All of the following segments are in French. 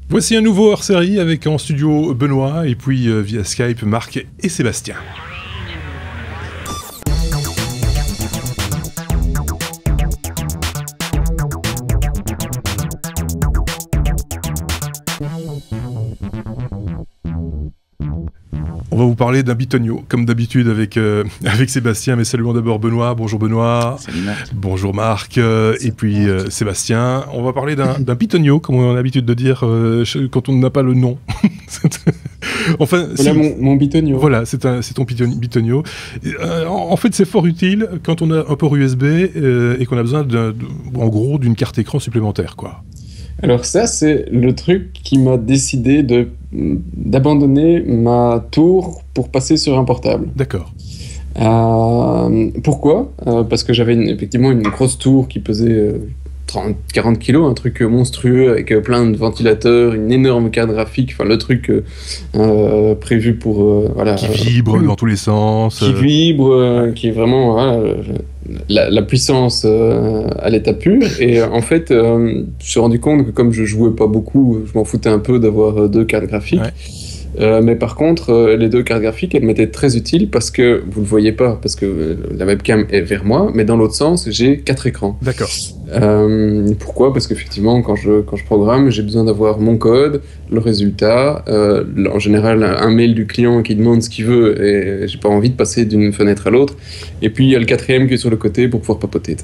Voici un nouveau hors-série avec en studio Benoît et puis via Skype Marc et Sébastien. On va vous parler d'un bitonio, comme d'habitude avec Sébastien, mais saluons d'abord Benoît. Bonjour Benoît. Salut Marc. Bonjour Marc, et puis Sébastien. On va parler d'un bitonio, comme on a l'habitude de dire quand on n'a pas le nom. Enfin, voilà mon bitonio. Voilà, c'est ton bitonio. En fait, c'est fort utile quand on a un port USB et qu'on a besoin, en gros, d'une carte écran supplémentaire, quoi. Alors ça, c'est le truc qui m'a décidé d'abandonner ma tour pour passer sur un portable. D'accord. Pourquoi parce que j'avais effectivement une grosse tour qui pesait 30-40 kilos, un truc monstrueux avec plein de ventilateurs, une énorme carte graphique, enfin le truc prévu pour... voilà, qui vibre dans tous les sens. Qui vibre, qui est vraiment... Voilà, la puissance à l'état pur. Et en fait, je me suis rendu compte que comme je jouais pas beaucoup, je m'en foutais un peu d'avoir deux cartes graphiques. Ouais. Mais par contre, les deux cartes graphiques, elles m'étaient très utiles parce que, vous le voyez pas, parce que la webcam est vers moi, mais dans l'autre sens, j'ai 4 écrans. D'accord. Pourquoi ? Parce qu'effectivement, quand je programme, j'ai besoin d'avoir mon code, le résultat, en général un mail du client qui demande ce qu'il veut, et j'ai pas envie de passer d'une fenêtre à l'autre. Et puis il y a le quatrième qui est sur le côté pour pouvoir papoter.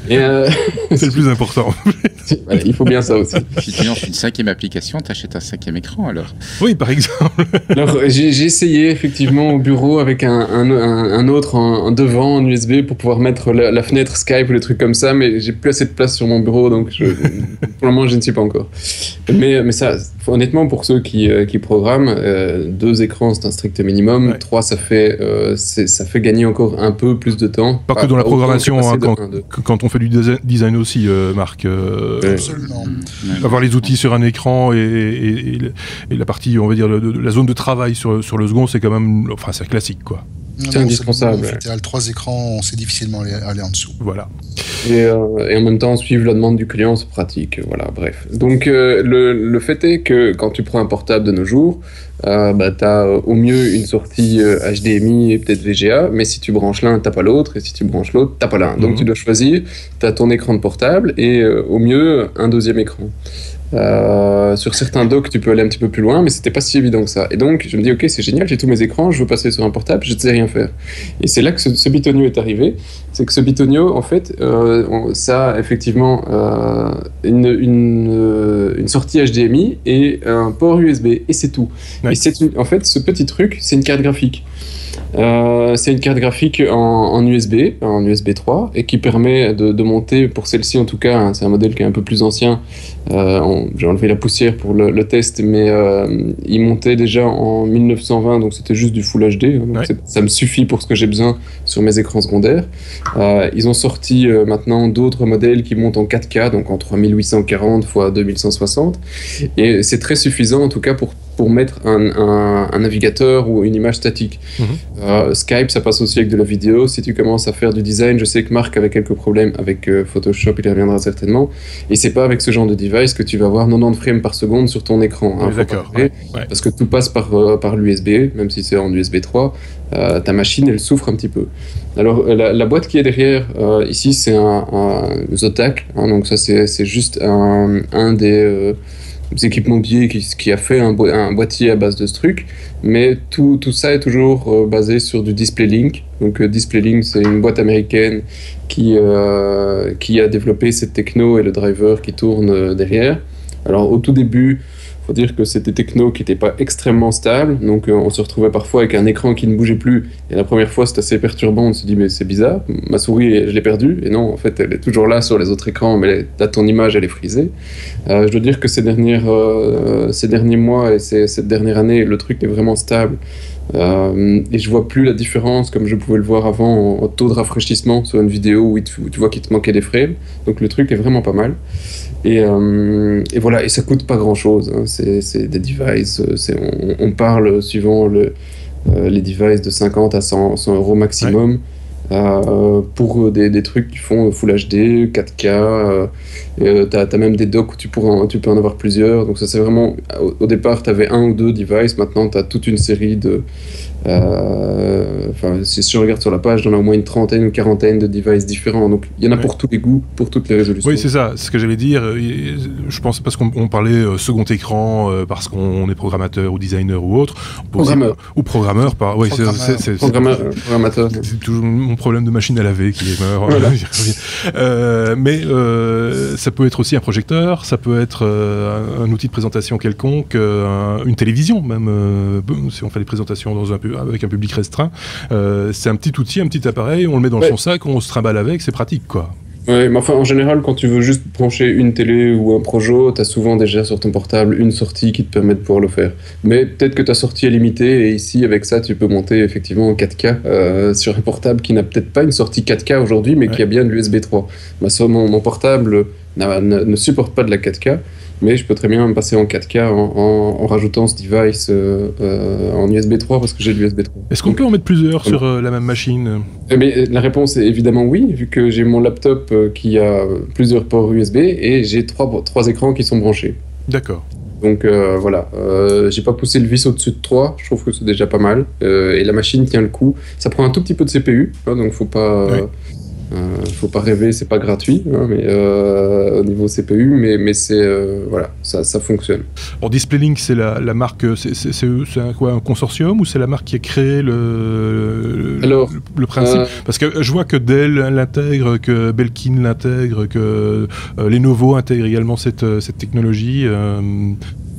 Et c'est le plus important. Voilà, il faut bien ça aussi. Si tu lances une 5e application, t'achètes un 5e écran alors. Oui, par exemple. Alors j'ai essayé effectivement au bureau avec un autre en devant en USB pour pouvoir mettre la fenêtre Skype ou des trucs comme ça, mais j'ai plus assez de place sur mon bureau, donc pour le moment je ne sais pas encore. Mais ça, honnêtement, pour ceux qui programment, 2 écrans c'est un strict minimum, ouais. 3 ça fait gagner encore un peu plus de temps. Pas que dans la programmation, hein, quand on fait du design aussi, Marc. Absolument. Avoir les outils sur un écran et la partie, on va dire, la zone de travail sur le second, c'est quand même, enfin, c'est classique, quoi. C'est indispensable. En fait, 3 écrans, c'est difficilement aller en dessous. Voilà. Et en même temps, suivre la demande du client, c'est pratique. Voilà, bref. Donc, le fait est que quand tu prends un portable de nos jours, tu as au mieux une sortie HDMI et peut-être VGA, mais si tu branches l'un, t'as pas l'autre, et si tu branches l'autre, t'as pas l'un. Donc, tu dois choisir, tu as ton écran de portable et au mieux, un deuxième écran. Sur certains docks tu peux aller un petit peu plus loin, mais c'était pas si évident que ça, et donc je me dis ok, c'est génial, j'ai tous mes écrans, je veux passer sur un portable, je ne sais rien faire. Et c'est là que ce bitonio est arrivé. C'est que ce bitonio, en fait, ça a effectivement une sortie HDMI et un port USB, et c'est tout. Ouais. Et en fait, ce petit truc, c'est une carte graphique. C'est une carte graphique en USB 3, et qui permet de monter, pour celle-ci en tout cas, hein, c'est un modèle qui est un peu plus ancien, j'ai enlevé la poussière pour le test, mais il montait déjà en 1920, donc c'était juste du Full HD, hein, donc ouais. Ça me suffit pour ce que j'ai besoin sur mes écrans secondaires. Ils ont sorti maintenant d'autres modèles qui montent en 4K, donc en 3840 x 2160, et c'est très suffisant en tout cas pour mettre un navigateur ou une image statique. Skype, ça passe aussi avec de la vidéo. Si tu commences à faire du design, je sais que Marc avait quelques problèmes avec Photoshop, il y reviendra certainement, et c'est pas avec ce genre de device que tu vas avoir 90 frames par seconde sur ton écran, hein, d'accord, parce que tout passe par l'USB, même si c'est en USB 3, ta machine elle souffre un petit peu. Alors la boîte qui est derrière, ici c'est un Zotac, hein, donc ça c'est juste un des équipementiers qui a fait un boîtier à base de ce truc, mais tout ça est toujours basé sur du DisplayLink. Donc DisplayLink, c'est une boîte américaine qui a développé cette techno et le driver qui tourne derrière. Alors au tout début, faut dire que c'était techno qui n'était pas extrêmement stable, donc on se retrouvait parfois avec un écran qui ne bougeait plus, et la première fois c'était assez perturbant, on se dit mais c'est bizarre, ma souris je l'ai perdue, et non, en fait elle est toujours là sur les autres écrans, mais ton image elle est frisée. Je dois dire que ces derniers mois et cette dernière année, le truc est vraiment stable, et je vois plus la différence comme je pouvais le voir avant en taux de rafraîchissement sur une vidéo où tu vois qu'il te manquait des frames, donc le truc est vraiment pas mal. Et voilà, et ça coûte pas grand chose, hein. C'est des devices, on parle suivant les devices de 50 à 100 euros maximum. pour des trucs qui font Full HD, 4K. T'as même des docks où tu peux en avoir plusieurs. Donc ça c'est vraiment... Au départ, tu avais un ou deux devices. Maintenant, tu as toute une série de... si je regarde sur la page, on a au moins une trentaine ou quarantaine de devices différents. Donc il y en a pour tous les goûts, pour toutes les résolutions. Oui, c'est ça. Ce que j'allais dire, je pense parce qu'on parlait second écran, parce qu'on est programmateur ou designer ou autre. Programmeur. Ou programmeur. Oui, Programmateur. C'est toujours mon problème de machine à laver qui est mort. Voilà. Mais ça peut être aussi un projecteur, ça peut être un outil de présentation quelconque, une télévision même, si on fait des présentations avec un public restreint. C'est un petit outil, un petit appareil, on le met dans son sac, on se trimballe avec, c'est pratique quoi. Ouais, mais enfin, en général, quand tu veux juste brancher une télé ou un Projo, t'as souvent déjà sur ton portable une sortie qui te permet de pouvoir le faire. Mais peut-être que ta sortie est limitée et ici, avec ça, tu peux monter effectivement en 4K sur un portable qui n'a peut-être pas une sortie 4K aujourd'hui, mais qui a bien de l'USB 3. Mon portable ne supporte pas de la 4K, mais je peux très bien me passer en 4K en rajoutant ce device en USB 3 parce que j'ai de l'USB 3. Est-ce qu'on peut en mettre plusieurs sur la même machine ? Mais la réponse est évidemment oui, vu que j'ai mon laptop qui a plusieurs ports USB et j'ai trois écrans qui sont branchés. D'accord. Donc voilà, j'ai pas poussé le vis au-dessus de 3, je trouve que c'est déjà pas mal. Et la machine tient le coup. Ça prend un tout petit peu de CPU, donc faut pas... faut pas rêver, c'est pas gratuit, mais au niveau CPU, mais c'est voilà, ça fonctionne. Alors DisplayLink, c'est la marque, c'est un consortium ou c'est la marque qui a créé le principe parce que je vois que Dell l'intègre, que Belkin l'intègre, que Lenovo intègre également cette technologie.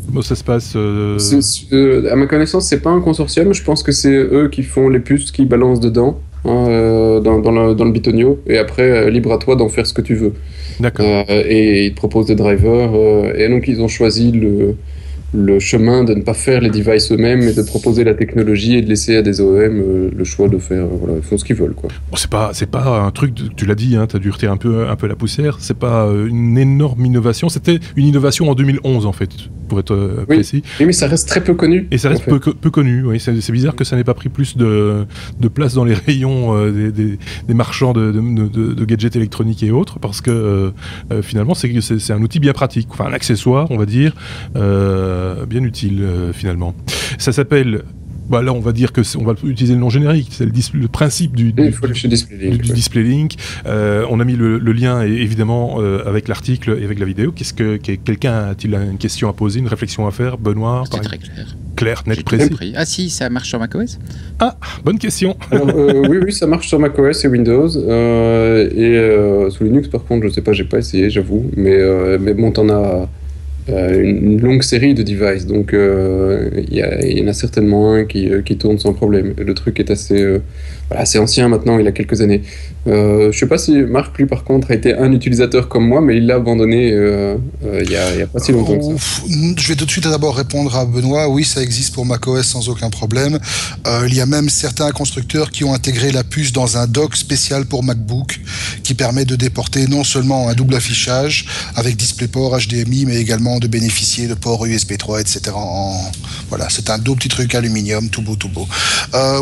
Comment ça se passe à ma connaissance, c'est pas un consortium. Je pense que c'est eux qui font les puces qui balancent dedans. Dans le Bitonio, et après libre à toi d'en faire ce que tu veux. D'accord. Et ils te proposent des drivers, et donc ils ont choisi le chemin de ne pas faire les devices eux-mêmes, mais de proposer la technologie et de laisser à des OEM le choix de faire, voilà, ils font ce qu'ils veulent, quoi. Bon, c'est pas un truc, tu l'as dit, t'as dû heurter un peu la poussière, c'est pas une énorme innovation, c'était une innovation en 2011 en fait, pour être précis. Oui, mais ça reste très peu connu. Et ça reste peu connu, oui. C'est bizarre que ça n'ait pas pris plus de place dans les rayons des marchands de gadgets électroniques et autres, parce que finalement c'est un outil bien pratique, enfin un accessoire, on va dire, bien utile finalement. Ça s'appelle... Bah là, on va dire on va utiliser le nom générique, c'est le principe du DisplayLink. On a mis le lien évidemment avec l'article et avec la vidéo. Quelqu'un a-t-il une question à poser, une réflexion à faire, Benoît? C'est très clair. Clair, net, précis. Ah si, ça marche sur macOS? Ah, bonne question. Alors, oui, ça marche sur macOS et Windows. Sous Linux, par contre, je sais pas, j'ai pas essayé, j'avoue. Mais bon, t'en as... une longue série de devices, donc il y en a certainement un qui tourne sans problème. Le truc est assez ancien maintenant, il a quelques années. Je sais pas si Marc, lui par contre, a été un utilisateur comme moi, mais il l'a abandonné il y a pas si longtemps que ça. Je vais tout de suite d'abord répondre à Benoît. Oui, ça existe pour macOS sans aucun problème. Il y a même certains constructeurs qui ont intégré la puce dans un dock spécial pour MacBook qui permet de déporter non seulement un double affichage avec DisplayPort, HDMI, mais également de bénéficier de ports USB 3, etc. Voilà, c'est un beau petit truc aluminium, tout beau.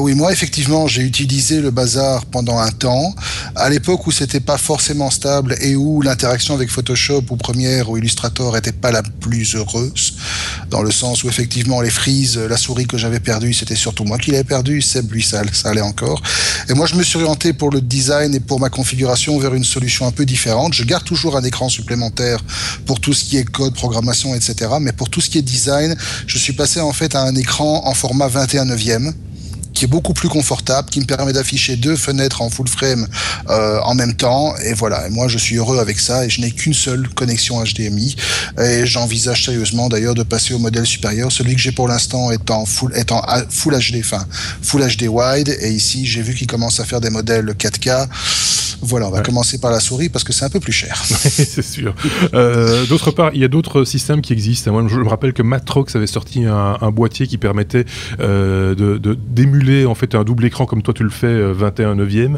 Oui, moi, effectivement, j'ai utilisé le bazar pendant un temps, à l'époque où c'était pas forcément stable et où l'interaction avec Photoshop ou Premiere ou Illustrator était pas la plus heureuse, dans le sens où, effectivement, les frises, la souris que j'avais perdue, c'était surtout moi qui l'avais perdue, Seb, lui, ça allait encore. Et moi, je me suis orienté pour le design et pour ma configuration vers une solution un peu différente. Je garde toujours un écran supplémentaire pour tout ce qui est code, programmation, etc. Mais pour tout ce qui est design, je suis passé en fait à un écran en format 21/9, qui est beaucoup plus confortable, qui me permet d'afficher 2 fenêtres en full frame en même temps, et voilà. Et moi, je suis heureux avec ça, et je n'ai qu'une seule connexion HDMI, et j'envisage sérieusement d'ailleurs de passer au modèle supérieur. Celui que j'ai pour l'instant est en full HD, enfin Full HD wide, et ici, j'ai vu qu'il commence à faire des modèles 4K. Voilà, on va commencer par la souris parce que c'est un peu plus cher. C'est sûr. D'autre part, il y a d'autres systèmes qui existent. Moi, je me rappelle que Matrox avait sorti un boîtier qui permettait d'émuler simuler en fait un double écran comme toi tu le fais, 21/9,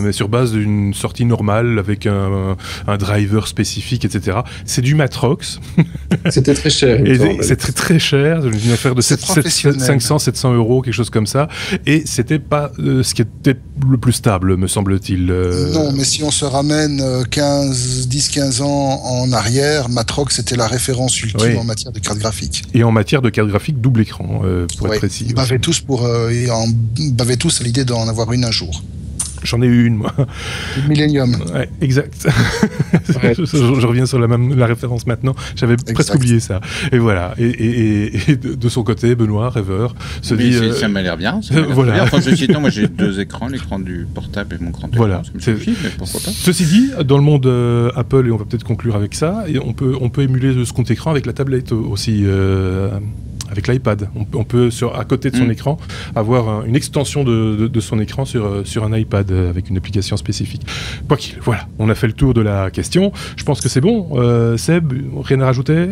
mais sur base d'une sortie normale avec un driver spécifique, etc. C'est du Matrox. C'était très cher. C'est très cher, une affaire de 500, 700 €, quelque chose comme ça. Et c'était pas ce qui était le plus stable, me semble-t-il. Non, mais si on se ramène 10-15 ans en arrière, Matrox était la référence ultime en matière de carte graphique. Et en matière de carte graphique double écran, pour être précis. Ils bavaient tous à l'idée d'en avoir une un jour. J'en ai eu une, moi. Millennium. Ouais, exact. Je reviens sur la référence maintenant. J'avais presque oublié ça. Et voilà. Et de son côté, Benoît, rêveur, se dit... Ça m'a l'air bien. Voilà. Enfin, ceci étant, moi j'ai 2 écrans, l'écran du portable et mon grand écran. Voilà. Ça me suffit, mais pourquoi pas. Ceci dit, dans le monde Apple, et on va peut-être conclure avec ça, et on peut émuler ce compte écran avec la tablette aussi. Avec l'iPad. On peut, à côté de son écran, avoir une extension de son écran sur un iPad avec une application spécifique. Quoi qu'il, voilà, on a fait le tour de la question. Je pense que c'est bon. Seb, rien à rajouter?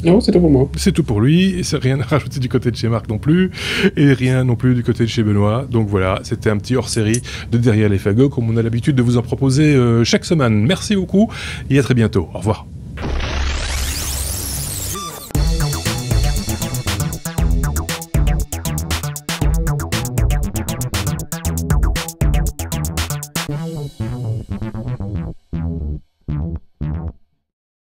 Non, c'est tout pour moi. C'est tout pour lui. Et rien à rajouter du côté de chez Marc non plus. Et rien non plus du côté de chez Benoît. Donc voilà, c'était un petit hors-série de Derrière les fagots, comme on a l'habitude de vous en proposer chaque semaine. Merci beaucoup et à très bientôt. Au revoir.